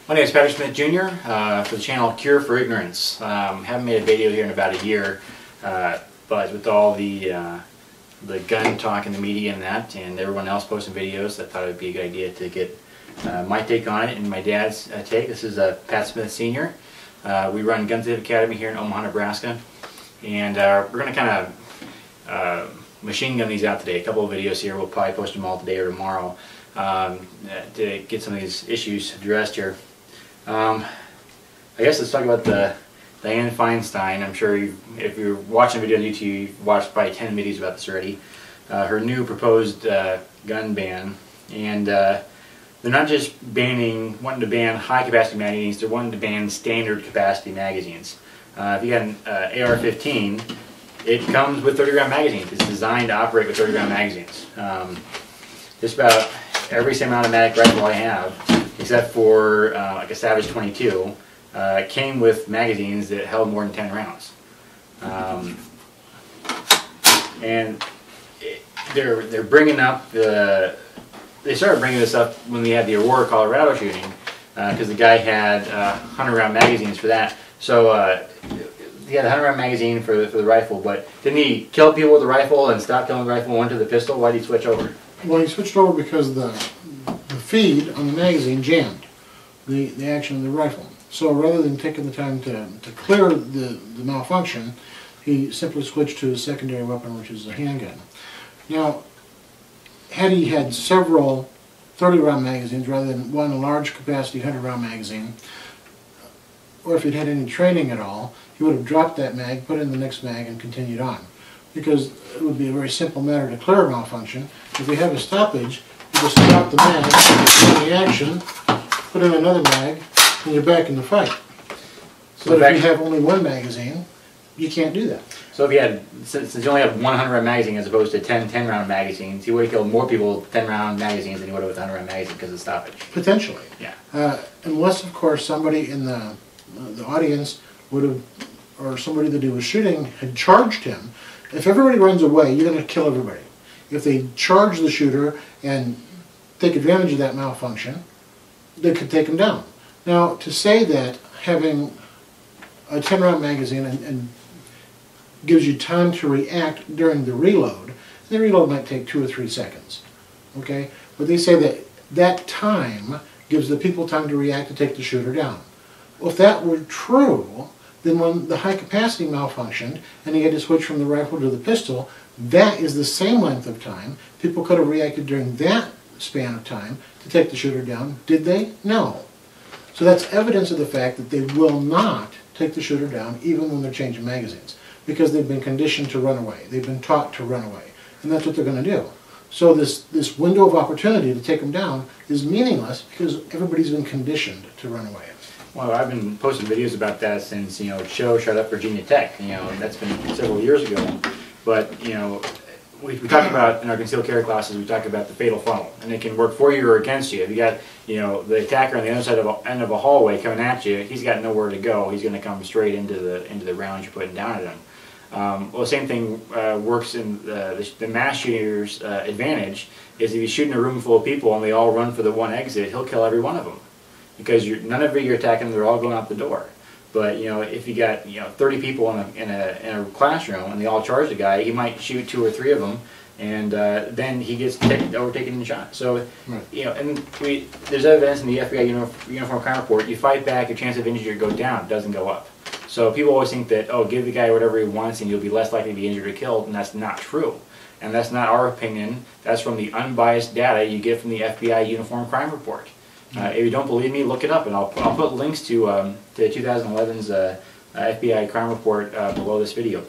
My name is Patrick Smith Jr. For the channel Cure for Ignorance. Haven't made a video here in about a year, but with all the gun talk in the media and that, and everyone else posting videos, I thought it would be a good idea to get my take on it and my dad's take. This is Pat Smith Sr. We run Gun Safe Academy here in Omaha, Nebraska, and we're going to kind of machine gun these out today. A couple of videos here. We'll probably post them all today or tomorrow to get some of these issues addressed here. I guess let's talk about the Diane Feinstein. I'm sure if you're watching a video on YouTube, you've watched probably 10 videos about this already. Her new proposed gun ban, and they're not just wanting to ban high capacity magazines, they're wanting to ban standard capacity magazines. If you got an AR-15, it comes with 30 round magazines. It's designed to operate with 30 round magazines. Just about every semi-automatic rifle I have, except for like a Savage 22, came with magazines that held more than 10 rounds. And they're bringing up they started bringing this up when they had the Aurora, Colorado shooting, because the guy had 100 round magazines for that. So he had a 100 round magazine for the rifle, but didn't he kill people with the rifle and stop killing the rifle and went to the pistol? Why did he switch over? Well, he switched over because the feed on the magazine jammed the action of the rifle. So rather than taking the time to clear the malfunction, he simply switched to a secondary weapon, which is a handgun. Now, had he had several 30 round magazines rather than one large capacity 100 round magazine, or if he'd had any training at all, he would have dropped that mag, put in the next mag, and continued on. Because it would be a very simple matter to clear a malfunction. If we have a stoppage, you just stop the mag, the action, put in another mag, and you're back in the fight. So but if you have only one magazine, you can't do that. So if you had, since you only have 100 round magazine as opposed to 10 round magazines, he would have killed more people with 10 round magazines than he would have with 100 round magazine because of stoppage. Potentially. Yeah. Unless, of course, somebody in the audience would have, or somebody that he was shooting had charged him. If everybody runs away, you're going to kill everybody. If they charge the shooter and take advantage of that malfunction, they could take him down. Now, to say that having a 10 round magazine and gives you time to react during the reload might take 2 or 3 seconds. Okay? But they say that that time gives the people time to react to take the shooter down. Well, if that were true, then when the high capacity malfunctioned and he had to switch from the rifle to the pistol, that is the same length of time. People could have reacted during that span of time to take the shooter down. Did they? No. So that's evidence of the fact that they will not take the shooter down even when they're changing magazines, because they've been conditioned to run away. They've been taught to run away, and that's what they're going to do. So this window of opportunity to take them down is meaningless because everybody's been conditioned to run away. Well, I've been posting videos about that since, Cho shut up Virginia Tech. That's been several years ago. But, we talk about, in our concealed carry classes, we talk about the fatal funnel. And it can work for you or against you. If you got, the attacker on the other side of end of a hallway coming at you, he's got nowhere to go. He's going to come straight into the rounds you're putting down at him. Well, the same thing works in the mass shooter's advantage, is if he's shooting a room full of people and they all run for the one exit, he'll kill every one of them. Because none of you are attacking them, they're all going out the door. But if you got 30 people in a classroom and they all charge the guy, he might shoot 2 or 3 of them, and then he gets overtaken and shot. So and there's evidence in the FBI Uniform Crime Report. You fight back, your chance of injury goes down, it doesn't go up. So people always think that, oh, give the guy whatever he wants and you'll be less likely to be injured or killed, and that's not true. And that's not our opinion. That's from the unbiased data you get from the FBI Uniform Crime Report. If you don't believe me, look it up, and I'll put links to 2011's FBI crime report below this video.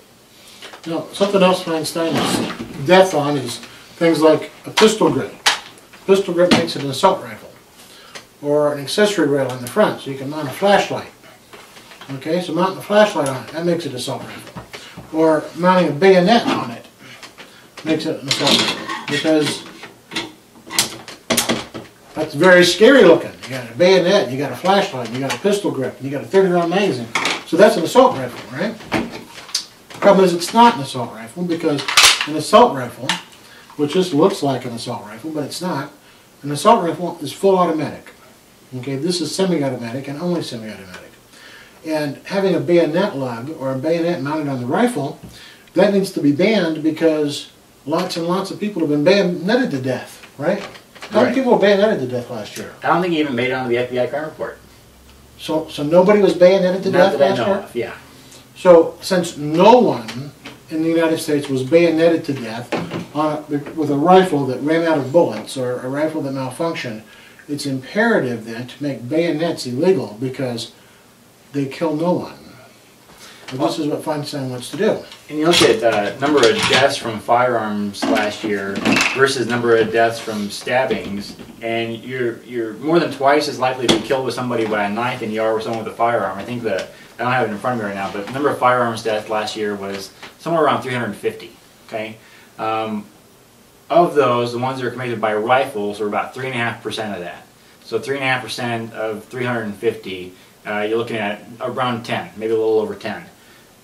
Now, something else Feinstein is death on is things like a pistol grip. Pistol grip makes it an assault rifle, or an accessory rail in the front, so you can mount a flashlight. Okay, so mounting a flashlight on it, that makes it an assault rifle. Or mounting a bayonet on it makes it an assault rifle, because that's very scary looking. You got a bayonet, you got a flashlight, you got a pistol grip, and you got a 30 round magazine. So that's an assault rifle, right? The problem is it's not an assault rifle, because an assault rifle, which just looks like an assault rifle, but it's not, an assault rifle is full automatic. Okay, this is semi-automatic and only semi-automatic. And having a bayonet lug or a bayonet mounted on the rifle, that needs to be banned because lots and lots of people have been bayoneted to death, right? How many people were bayoneted to death last year? I don't think he even made it onto the FBI crime report. So nobody was bayoneted to death last year? Not that I know of, yeah. So since no one in the United States was bayoneted to death with a rifle that ran out of bullets or a rifle that malfunctioned, it's imperative then to make bayonets illegal because they kill no one. And this is what Feinstein wants to do. And you look at number of deaths from firearms last year versus number of deaths from stabbings, and you're more than twice as likely to be killed with somebody by a knife than you are with someone with a firearm. I think I don't have it in front of me right now, but the number of firearms deaths last year was somewhere around 350. Okay, of those, the ones that are committed by rifles are about 3.5% of that. So 3.5% of 350, you're looking at around 10, maybe a little over 10.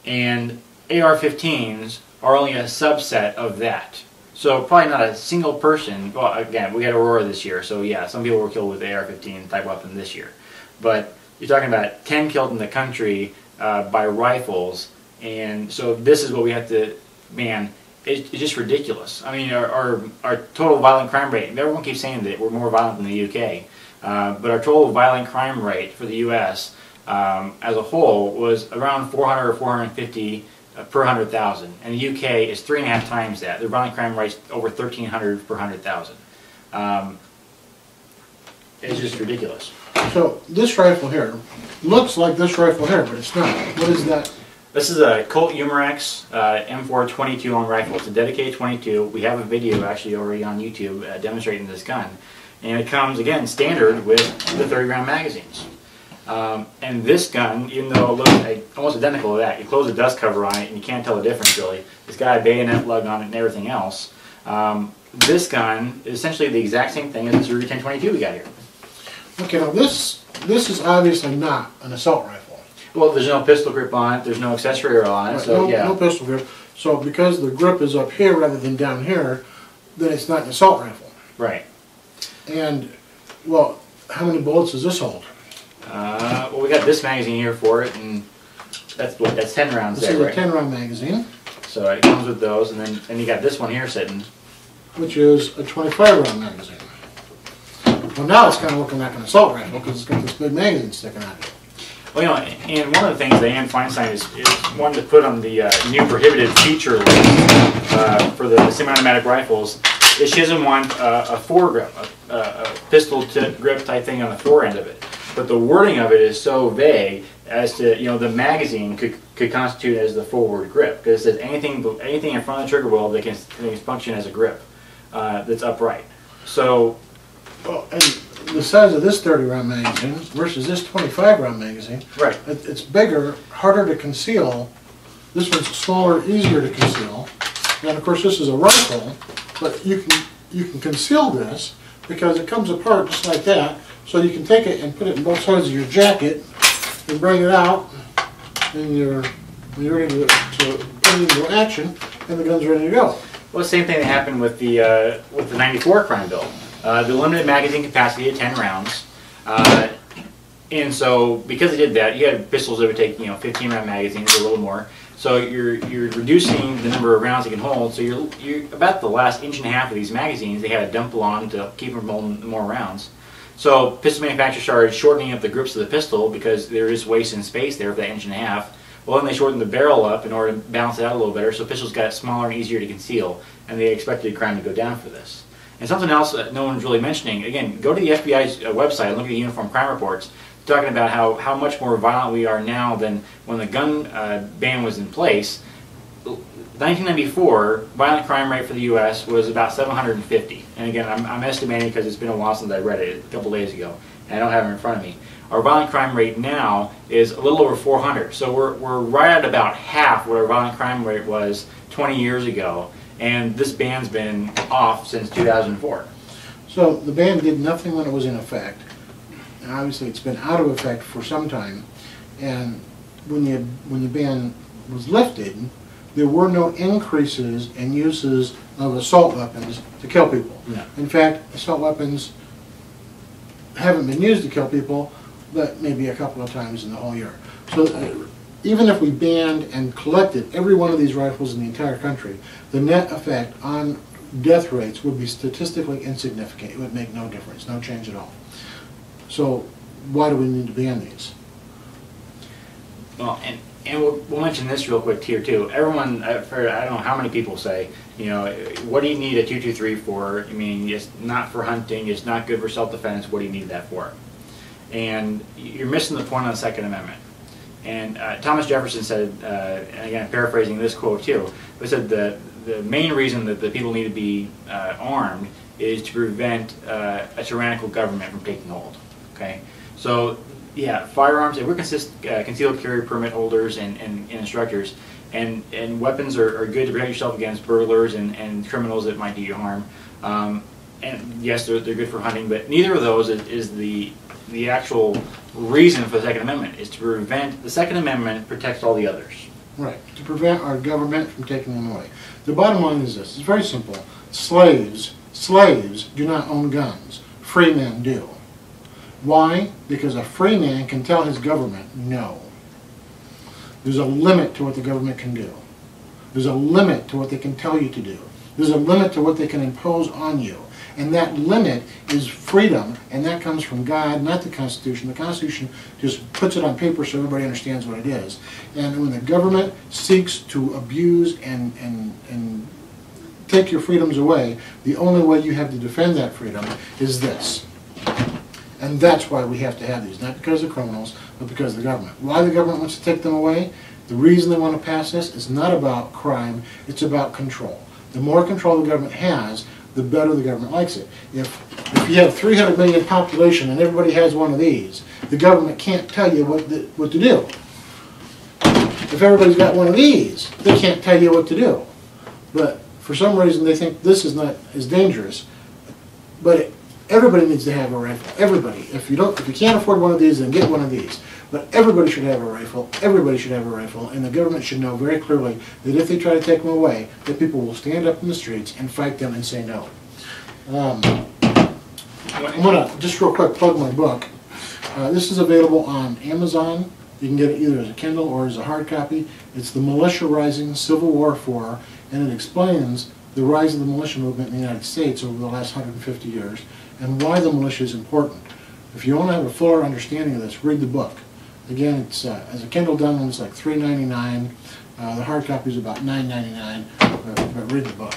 And AR-15s are only a subset of that. So probably not a single person, well again, we had Aurora this year, so yeah, some people were killed with AR-15 type weapon this year. But you're talking about 10 killed in the country by rifles, and so this is what we have to, man, it's just ridiculous. I mean, our total violent crime rate, everyone keeps saying that we're more violent than the UK, but our total violent crime rate for the US as a whole was around 400 or 450 per 100,000, and the UK is 3.5 times that. Their violent crime rate's over 1,300 per 100,000. It's just ridiculous. So this rifle here looks like this rifle here, but it's not. What is that? This is a Colt Umarex M4 22 long rifle. It's a dedicated 22. We have a video actually already on YouTube demonstrating this gun, and it comes again standard with the 30-round magazines. And this gun, even though it looks almost identical to that, you close the dust cover on it and you can't tell the difference really. It's got a bayonet lug on it and everything else. This gun is essentially the exact same thing as this Ruger 1022 we got here. Okay, now this is obviously not an assault rifle. Well, there's no pistol grip on it, there's no accessory on it, Right, so yeah. No pistol grip. So because the grip is up here rather than down here, then it's not an assault rifle. Right. And, well, how many bullets does this hold? Well, we got this magazine here for it, and that's 10 rounds This there, is right? a 10-round magazine, So it comes with those, and then you got this one here sitting. which is a 25-round magazine. Well, now it's kind of looking like an assault rifle because it's got this big magazine sticking out of it. Well, you know, and one of the things Diane Feinstein is wanting to put on the new prohibited feature list for the semi-automatic rifles is she doesn't want a foregrip, a pistol tip grip type thing on the fore end of it. But the wording of it is so vague as to, you know, the magazine could constitute as the forward grip, because it says anything in front of the trigger wheel that can function as a grip that's upright. So, Well, and the size of this 30-round magazine versus this 25-round magazine, right. it's bigger, harder to conceal. This one's smaller, easier to conceal. And of course, this is a rifle, but you can conceal this because it comes apart just like that. So you can take it and put it in both sides of your jacket and bring it out, and you're ready to put it into action, and the gun's ready to go. Well, the same thing that happened with the 94 crime bill. The limited magazine capacity at 10 rounds, and so because they did that, you had pistols that would take 15-round magazines or a little more. So you're reducing the number of rounds you can hold. So you're about the last inch and a half of these magazines they had to dump on to keep them holding more rounds. So pistol manufacturers started shortening up the grips of the pistol because there is waste in space there for that inch and a half. Well, then they shortened the barrel up in order to balance it out a little better, so pistols got smaller and easier to conceal, and they expected crime to go down for this. And something else that no one's really mentioning, again, go to the FBI's website and look at the Uniform Crime Reports, talking about how much more violent we are now than when the gun ban was in place. 1994, violent crime rate for the U.S. was about 750. And again, I'm estimating because it's been a while since I read it a couple days ago, and I don't have it in front of me. Our violent crime rate now is a little over 400. So we're right at about half what our violent crime rate was 20 years ago, and this ban's been off since 2004. So the ban did nothing when it was in effect. And obviously, it's been out of effect for some time. And when the ban was lifted, there were no increases in uses of, of assault weapons to kill people. No. In fact, assault weapons haven't been used to kill people, but maybe a couple of times in the whole year. So even if we banned and collected every one of these rifles in the entire country, the net effect on death rates would be statistically insignificant. It would make no difference, no change at all. So why do we need to ban these? Well, and we'll mention this real quick here too. Everyone, I don't know how many people say, you know, what do you need a .223 for? I mean, it's not for hunting, it's not good for self-defense, what do you need that for? And you're missing the point on the Second Amendment. And Thomas Jefferson said, and again, paraphrasing this quote too, but said the main reason that the people need to be armed is to prevent a tyrannical government from taking hold. Okay, so yeah, firearms, if we're concealed carry permit holders and instructors, and weapons are good to protect yourself against burglars and criminals that might do you harm. And yes, they're good for hunting, but neither of those is the actual reason for the Second Amendment. Is to prevent, the Second Amendment protects all the others. Right, to prevent our government from taking them away. The bottom line is this, it's very simple. Slaves do not own guns. Free men do. Why? Because a free man can tell his government no. There's a limit to what the government can do. There's a limit to what they can tell you to do. There's a limit to what they can impose on you. And that limit is freedom, and that comes from God, not the Constitution. The Constitution just puts it on paper so everybody understands what it is. And when the government seeks to abuse and take your freedoms away, the only way you have to defend that freedom is this. And that's why we have to have these, not because of criminals, but because of the government. Why the government wants to take them away? The reason they want to pass this is not about crime, it's about control. The more control the government has, the better the government likes it. If you have 300 million population and everybody has one of these, the government can't tell you what to do. If everybody's got one of these, they can't tell you what to do. But for some reason they think this is not as dangerous. But everybody needs to have a rifle. Everybody. If you can't afford one of these, then get one of these. But everybody should have a rifle. Everybody should have a rifle, and the government should know very clearly that if they try to take them away, that people will stand up in the streets and fight them and say no. I'm going to just real quick plug my book. This is available on Amazon. You can get it either as a Kindle or as a hard copy. It's The Militia Rising, Civil War IV, and it explains the rise of the militia movement in the United States over the last 150 years and why the militia is important. If you want to have a fuller understanding of this, read the book. Again, it's as a Kindle done one, it's like $3.99. The hard copy is about $9.99. But read the book.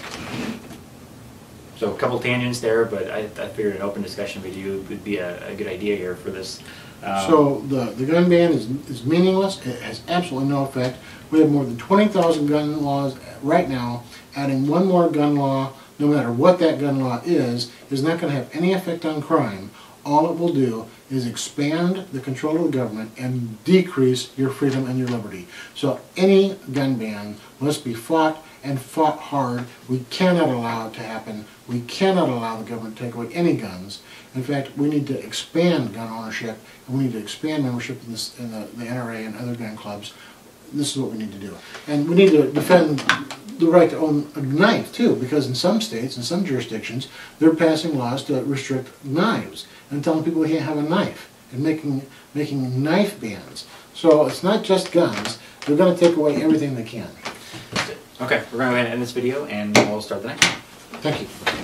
So a couple tangents there, but I figured an open discussion with you would be a good idea here for this. So the gun ban is meaningless. It has absolutely no effect. We have more than 20,000 gun laws right now. Adding one more gun law, no matter what that gun law is not going to have any effect on crime. All it will do is expand the control of the government and decrease your freedom and your liberty. So any gun ban must be fought and fought hard. We cannot allow it to happen. We cannot allow the government to take away any guns. In fact, we need to expand gun ownership, and we need to expand membership in the NRA and other gun clubs. This is what we need to do. And we need to defend the right to own a knife, too, because in some states, in some jurisdictions, they're passing laws to restrict knives and telling people they can't have a knife and making knife bans. So it's not just guns. They're going to take away everything they can. Okay, we're going to go ahead and end this video, and we'll start the next one. Thank you.